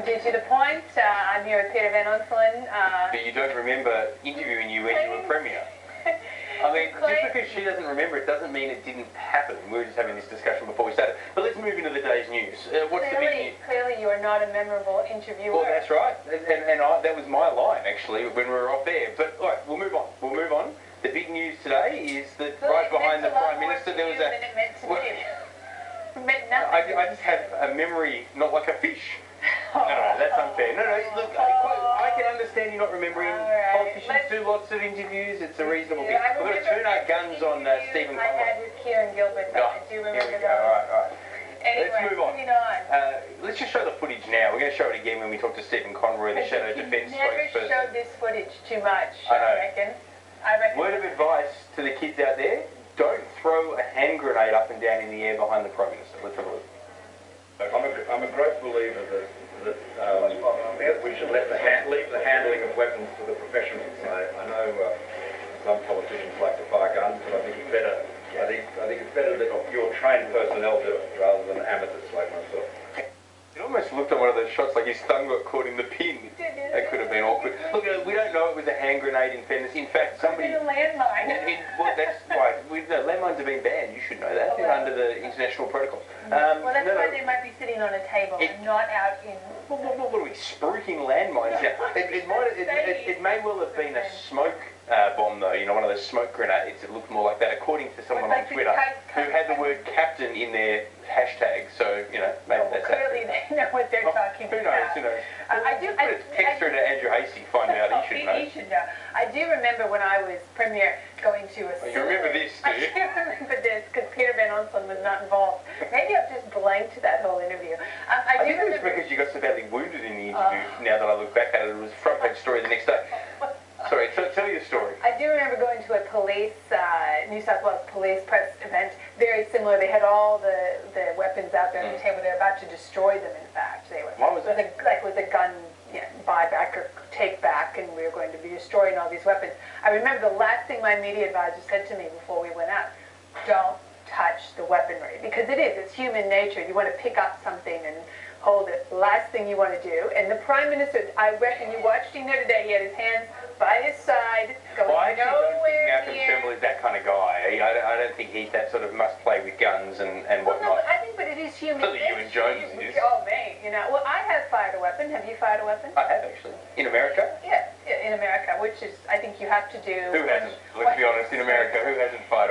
get to the point. I'm here with Peter Van Onselen. But you don't remember interviewing you when you were Premier. I mean, just because she doesn't remember it doesn't mean it didn't happen. We were just having this discussion before we started. But let's move into the day's news. What's the big news? Clearly you are not a memorable interviewer. Well, that's right. And that was my line, actually, when we were off there. But, all right, we'll move on. We'll move on. The big news today is that right behind the Prime Minister there was a... It meant nothing. I just have a memory not like a fish. No, that's unfair. No, look, I can understand you not remembering. Politicians do lots of interviews. It's a reasonable thing. We've got to turn our guns on Stephen Conroy. I had with Kieran Gilbert, I do remember those. All right. Anyway, let's move on. Let's just show the footage now. We're going to show it again when we talk to Stephen Conroy, the Shadow Defence spokesperson. Never showed this footage too much, I reckon. Word of advice to the kids out there, don't throw a hand grenade up and down in the air behind the Prime Minister. Let's have a look. I'm a great believer that we should leave the handling of weapons to the professionals. I know some politicians like to fire guns, but I think it's better. I think it's better that your trained personnel do it rather than amateurs like myself. It almost looked at one of those shots like his thumb got caught in the pin. That could have been awkward. Look, we don't know it was a hand grenade in fairness. In fact, somebody... It was a landmine. Well, that's why. Landmines have been banned. You should know that. They're under the international protocol. Well, that's why they might be sitting on a table and not out in... What are we, spruiking landmines? It may well have been a smoke bomb, though. You know, one of those smoke grenades. It looked more like that, according to someone on Twitter who had the word captain in their hashtag. So, you know, maybe that's clearly they know what they're talking about. Who knows? I do. Put a text through to Andrew Hasey, find out. He should know. He should know. I do remember when I was Premier going to a... You remember this, do you? I do remember this, because Peter Van Onselen was not involved. Maybe I've just blanked that whole interview. I think it was because you got so badly wounded in the interview. Now that I look back at it, it was a front page story the next day. Sorry, tell your story. I do remember going to a police, New South Wales police press event, very similar. They had all the weapons out there on the table. They were about to destroy them, in fact. They were. What was it? Like with a gun buyback or take back, and we were going to be destroying all these weapons. I remember the last thing my media advisor said to me before we went out, don't touch the weaponry, because it's human nature. You want to pick up something and hold it. Last thing you want to do. And the Prime Minister, I reckon you watched him there today, he had his hands by his side, going nowhere Malcolm Turnbull is that kind of guy. I don't think he's that sort of must play with guns and whatnot. Well, no, I think, but it is human nature. You and Jones is. Oh, me, you know. Well, I have fired a weapon. Have you fired a weapon? I have, actually. In America? Yeah, in America, which is, I think you have to do. Who hasn't? Let's be honest, in America, who hasn't fired